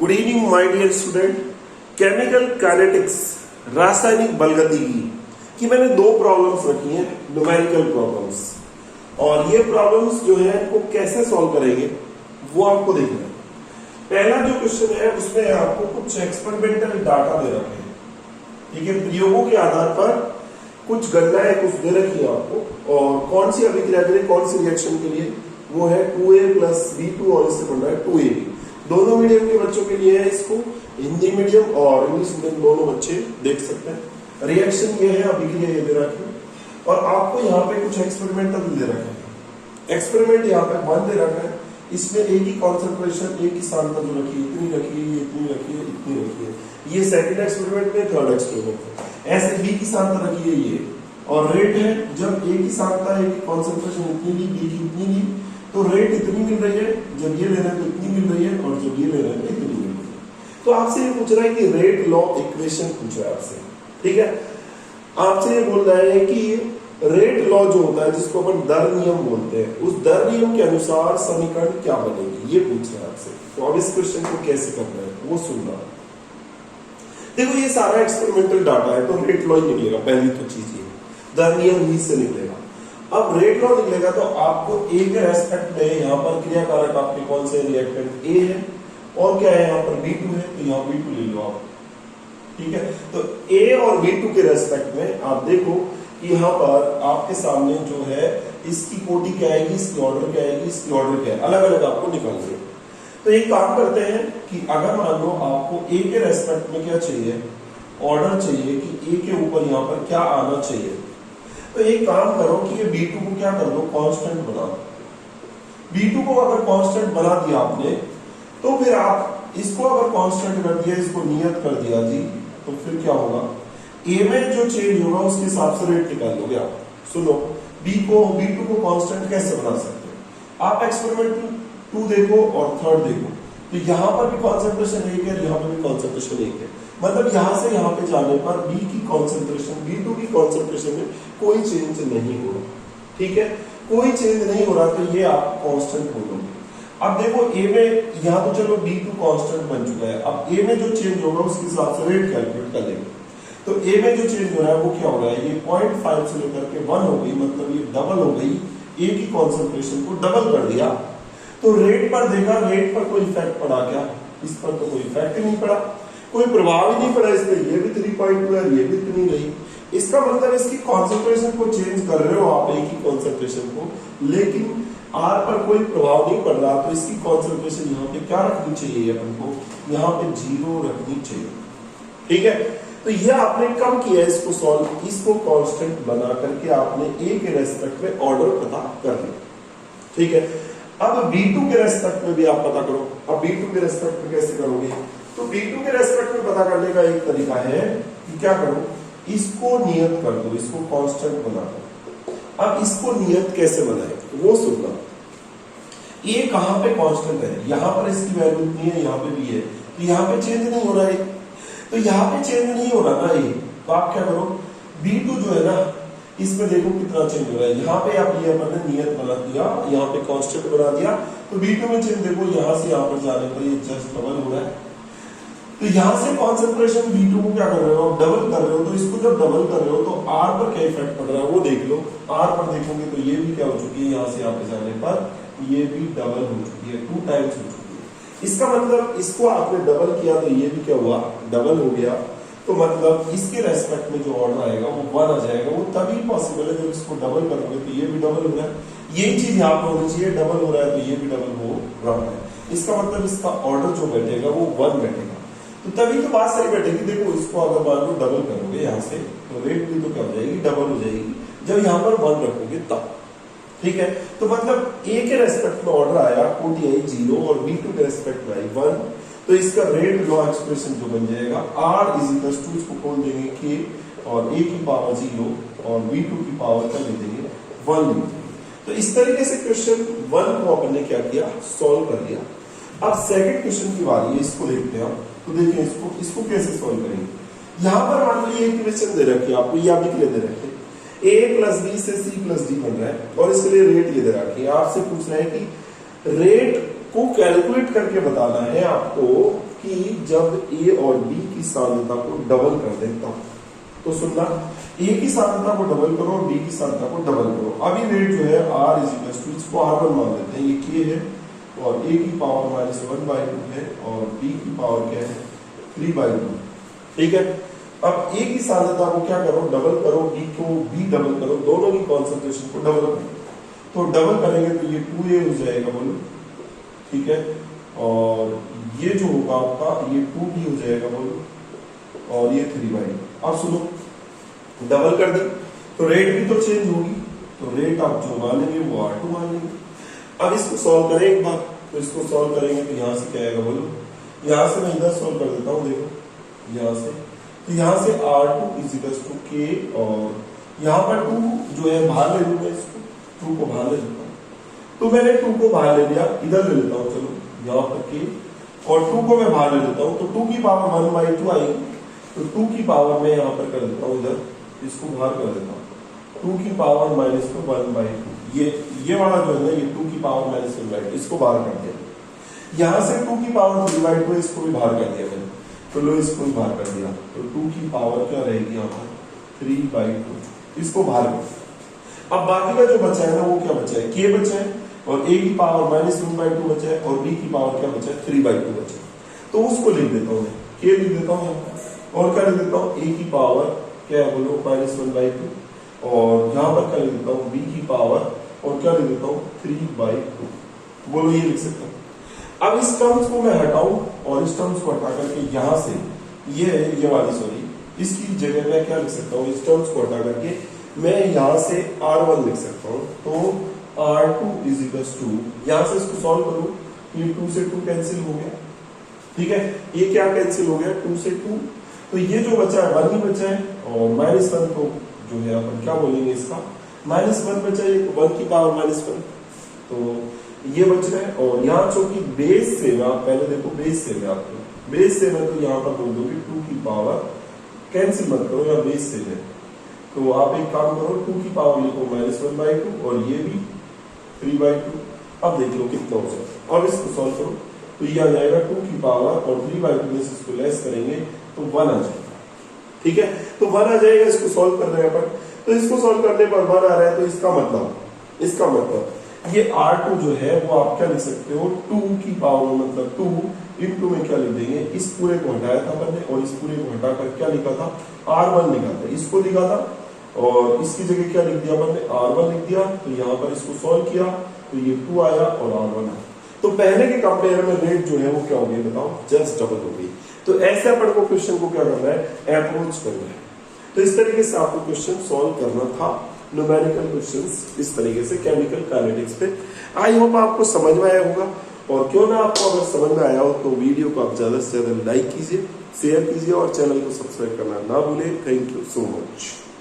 Good evening my dear student. Chemical kinetics, रासायनिक बलगतिकी की मैंने दो प्रॉब्लम्स रखी हैं, न्यूमेरिकल प्रॉब्लम्स, और ये प्रॉब्लम्स जो है इनको कैसे सॉल्व करेंगे वो आपको देखना है। पहला जो क्वेश्चन है उसमें आपको कुछ एक्सपेरिमेंटल डाटा दे रखे हैं, ठीक है। प्रयोगों के आधार पर कुछ गणनाएं कुछ दे रखी है आपको, और कौन सी अभिक्रिया के लिए कौन सी रिएक्शन के लिए वो है 2A + B2 और इससे बन रहा है 2AB। दोनों मीडियम के बच्चों के लिए है, इसको हिंदी मीडियम और इंग्लिश मीडियम दोनों बच्चे देख सकते हैं। रिएक्शन ये है, अभिक्रिया ये दे रखी है, और आपको यहाँ पे कुछ एक्सपेरिमेंटल दे रखे हैं। एक्सपेरिमेंट यहाँ पे 1 दे रखा है, इसमें एक ही कॉन्सेंट्रेशन एक ही सांद्रता जो रखी है, इतनी रखी है, इतनी रखी है, इतनी रखी है। ये सेकंड एक्सपेरिमेंट में, थर्ड एक्सपेरिमेंट में ऐसे बी की सांद्रता रखी है ये, और रेट है जब एक ही सांद्रता एक ही कॉन्सेंट्रेशन इतनी ली, बी की इतनी ली तो रेट इतनी मिल रही है, जब ये ले रहे हैं तो इतनी मिल रही है, और जब ये ले रहे हैं तो इतनी मिल रही है। तो आपसे ये पूछ रहा है कि रेट लॉ इक्वेशन पूछ रहा है आपसे, ठीक है। आपसे ये बोल रहा है कि रेट लॉ जो होता है जिसको अपन दर नियम बोलते हैं, उस दर नियम के अनुसार समीकरण क्या बनेगी, ये पूछ रहा है आपसे। तो अब इस क्वेश्चन को कैसे करना है वो सुनना। देखो ये सारा एक्सपेरिमेंटल डाटा है, तो रेट लॉ ही निकलेगा, पहली तो चीज ये, दर नियम ही से निकलेगा। अब रेट लॉ निकलेगा तो आपको ए के रेस्पेक्ट में यहाँ पर क्रियाकारक आपके कौन से रिएक्टेंट ए है, और क्या है यहाँ पर B2 है, तो यहाँ B2 ले लो आप, ठीक है। तो A और B2 के रेस्पेक्ट में आप देखो कि यहाँ पर आपके सामने जो है इसकी कोटि क्या आएगी, इसकी ऑर्डर क्या आएगी, इसकी ऑर्डर क्या है, अलग अलग आपको निकालनी है। तो एक काम करते हैं कि अगर मान लो आपको A के रेस्पेक्ट में क्या चाहिए, ऑर्डर चाहिए कि A के ऊपर यहाँ पर क्या आना चाहिए, तो एक काम करो कि ये B2 को क्या कर दो, कांस्टेंट बना दो। B2 को अगर कांस्टेंट बना दिया आपने, तो फिर आप इसको अगर कांस्टेंट कर दिया, इसको नियत कर दिया जी, तो फिर क्या होगा, A में जो चेंज होगा उसके हिसाब से रेट निकाल लोगे आप। सुनो, B2 को कांस्टेंट कैसे बना सकते हो आप, एक्सपेरिमेंट 2 देखो और 3rd देखो, तो यहाँ पर भी कॉन्सेंट्रेशन 1 है, यहाँ पर भी कॉन्सेंट्रेशन 1 है, मतलब यहाँ से यहाँ पे जाने पर B की कॉन्सेंट्रेशन B2 की कॉन्सेंट्रेशन में कोई चेंज नहीं हो रहा, ठीक है, कोई चेंज नहीं हो रहा, तो ये आप कांस्टेंट बोलोगे। अब देखो A में यहाँ तो चलो B2 कांस्टेंट बन चुका है, अब A में जो चेंज होगा उसके हिसाब से रेट कैलकुलेट कर लेंगे। तो A में जो चेंज हो रहा है वो क्या हो रहा है, ये 0.5 से लेकर के 1 हो गई, मतलब ये डबल हो गई, A की कॉन्सेंट्रेशन को डबल कर दिया। तो रेट पर देखा, रेट पर कोई इफेक्ट पड़ा क्या, इस पर तो कोई इफेक्ट नहीं पड़ा, कोई प्रभाव ही नहीं पड़ा इस पे, ये भी 3.2 है, ये भी इतनी रही। इसका मतलब इसकी कॉन्सेंट्रेशन को चेंज कर रहे हो आप, एक ही कॉन्सेंट्रेशन को, लेकिन R पर कोई प्रभाव नहीं पड़ रहा, तो इसकी कॉन्सेंट्रेशन यहाँ पे क्या रखनी चाहिए अपन को, यहाँ पे 0 रखनी चाहिए, ठीक है। तो ये आपने कम किया इसको सॉल्व, इसको कांस्टेंट बना करके आपने A के रेस्पेक्ट में ऑर्डर पता कर लिया, ठीक है। अब B2 के रेस्पेक्ट में भी आप पता करो। अब B2 के रेस्पेक्ट में कैसे करोगे, तो B2 के रेस्पेक्ट में पता करने का एक तरीका है कि क्या करो, इसको नियत कर दो, इसको कांस्टेंट बना दो। अब इसको नियत कैसे बनाए वो सुनना। ये कहां पे कांस्टेंट है, यहां पर इसकी वैल्यू इतनी है, यहां पे भी है, तो यहां पे चेंज नहीं हो रहा है, तो यहां पे चेंज नहीं हो रहा ना ये, तो आप क्या करो, B2 जो है ना इसमें देखो कितना चेंज हो रहा है, यहाँ पे आप ये अपन ने नियत बना दिया, यहाँ पे कांस्टेंट बना दिया, तो B2 में चेंज देखो यहाँ से यहाँ पर जाने पर ये जस्ट डबल हो रहा है। तो यहाँ से कॉन्सेंट्रेशन B2 को क्या कर रहे हो, डबल कर रहे हो, तो इसको जब डबल कर रहे हो तो R पर क्या इफेक्ट पड़ रहा है वो देख लो। R पर देखोगे तो ये भी क्या हो चुकी है, यहाँ से यहाँ पे जाने पर ये भी डबल हो चुकी है, 2 टाइम्स हो चुकी है। इसका मतलब इसको आपने डबल किया तो ये भी क्या हुआ, डबल हो गया, तो मतलब इसके रेस्पेक्ट में जो ऑर्डर आएगा वो 1 आ जाएगा। वो तभी पॉसिबल है जब इसको डबल करोगे तो ये भी डबल हो रहा है, यही चीज यहाँ पे होनी चाहिए, डबल हो रहा है तो ये भी डबल हो रहा है। इसका मतलब इसका ऑर्डर जो बैठेगा वो 1 बैठेगा, तो तभी तो बात सही बैठेगी। देखो इसको अगर मान लो डबल करोगे यहाँ से, तो रेट भी तो क्या हो जाएगी, डबल हो जाएगी, जब यहाँ पर 1 रखोगे तब, ठीक है। तो मतलब A के रेस्पेक्ट में ऑर्डर आया, कोटि आई 0, और B2 के रेस्पेक्ट में आई 1, तो इसका रेट लॉ एक्सप्रेशन जो बन जाएगा R = इसको खोल देंगे K और A की पावर 0 और B2 की पावर क्या ले देंगे, 1 ले देंगे। तो इस तरीके से क्वेश्चन 1 को अपन ने क्या किया, सॉल्व कर लिया। अब सेकंड क्वेश्चन की बारी है, इसको देखते हैं। तो देखिए इसको कैसे सॉल्व करेंगे। यहाँ पर मान लो ये इक्वेशन दे रखी है आपको, ये आप लिख दे रखे A + B से C + D बन रहा है, और इसके लिए रेट ये दे रखी है। आपसे पूछ रहा है कि रेट को कैलकुलेट करके बताना है आपको कि जब ए और बी की सांद्रता को डबल कर देता हूं, तो सुनना, ए की सांद्रता को डबल करो और बी की सांद्रता को डबल करो। अभी रेट जो है आर इज इक्वल टू, इसको R1 मान लेते हैं, ये के है और ए की पावर -1/2 है और बी की पावर क्या है 3/2। ठीक है, अब ए की सांद्रता को क्या करो, डबल करो, बी को भी डबल करो, दोनों की कॉन्सेंट्रेशन को डबल करो। तो डबल करेंगे तो ये 2a हो जाएगा, बोलो। ठीक है, और ये जो होगा आपका ये 2b हो जाएगा, बोलो, और ये 3/2। अब सुनो, डबल कर दी तो रेट भी तो चेंज होगी, तो रेट आप जो मानेंगे वो R2 मान लेंगे। अब इसको सॉल्व करें एक बार, तो इसको सॉल्व करेंगे तो यहाँ से क्या आएगा, बोलो। यहाँ से मैं इधर सॉल्व कर देता हूँ, देखो यहाँ से, तो यहाँ से R2 इज इक्वल टू के, और यहाँ पर 2 जो है बाहर ले लूंगा, इसको 2 को बाहर ले लेता हूँ, तो मैंने 2 को बाहर ले लिया, इधर ले लेता हूँ, चलो यहाँ पर के, और 2 को मैं बाहर ले लेता हूँ, तो 2 की पावर 1/2 आएगी, तो 2 की पावर मैं यहाँ पर कर देता हूँ, इधर इसको बाहर कर देता हूँ, 2 की पावर -1/2, ये वाला जो है ना, ये 2 की पावर -1/2, इसको बाहर कर दिया। यहाँ से 2 की पावर 3/2, इसको भी बाहर कर दिया मैंने, तो लो इसको भी बाहर कर दिया, तो 2 की पावर क्या रहेगी यहाँ पर 3/2, इसको बाहर कर। अब बाकी का जो बचा है ना, वो क्या बचा है, के बचा है, और ए की पावर -1/2 बचा है, और बी की पावर क्या बचा है 3/2 बचा है, तो उसको लिख देता हूँ मैं, के लिख देता हूँ, और क्या लिख देता हूँ, ए की पावर क्या है, बोलो -1/2, और यहाँ पर क्या लिख देता हूँ, बी की पावर, और क्या लिख देता हूँ 3/2, बोलो ये लिख सकता हूँ। अब इस टर्म्स को मैं हटाऊं, और इस टर्म्स को हटा करके यहाँ से ये वाली सॉरी, इसकी जगह मैं क्या लिख सकता हूँ, इस टर्म्स को हटा करके मैं यहाँ से R1 लिख सकता हूँ, तो R2 इज इक्वल टू, यहाँ से इसको सॉल्व करूं, ये 2 से 2 कैंसिल हो गया। ठीक है, ये क्या कैंसिल हो गया, 2 से 2, तो ये जो बचा है 1 ही बचा है, और -1 को जो है अपन क्या बोलेंगे इसका, -1 बचा है, 1 की पावर -1, तो ये बच रहा है। और यहाँ चूंकि बेस से मैं, आप पहले देखो बेस से मैं, आपको बेस से मैं, तो यहाँ पर बोल दूंगी 2 की पावर, कैंसिल मत करो, या बेस से है, तो आप एक काम करो, 2 की पावर लिखो -1/2, और ये भी 3/2। अब देख लो कितना हो जाएगा, अब इसको सॉल्व करो, तो ये आ जाएगा 2 की पावर, और 3/2 में से इसको लेस करेंगे तो 1 आ जाएगा। ठीक है, तो 1 आ जाएगा, इसको सॉल्व कर रहे हैं अपन, तो इसको सॉल्व करने पर 1 आ रहा है, तो इसका मतलब ये R2 जो है वो आप क्या लिख सकते हो, 2 की पावर, मतलब 2 इंटू में क्या लिख देंगे, इस पूरे को हटाया था मैंने, और इस पूरे को हटाकर क्या लिखा था, R1 लिखा था, इसको लिखा था, और इसकी जगह क्या लिख दिया मैंने, R1 लिख दिया। तो यहाँ पर इसको सॉल्व किया तो ये 2 आया और R1 आया, तो पहले के कंपेयर में रेट जो है वो क्या हो गई, बताओ, जस्ट डबल हो गई। तो ऐसे अपन को क्वेश्चन को क्या करना है, अप्रोच करना है। तो इस तरीके से आपको क्वेश्चन सॉल्व करना था, न्यूमेरिकल क्वेश्चंस इस तरीके से केमिकल काइनेटिक्स पे। आई होप आपको समझ में आया होगा, और क्यों ना आपको अगर समझ में आया हो तो वीडियो को आप ज्यादा से ज्यादा लाइक कीजिए, शेयर कीजिए, और चैनल को सब्सक्राइब करना ना भूलें। Thank you so much.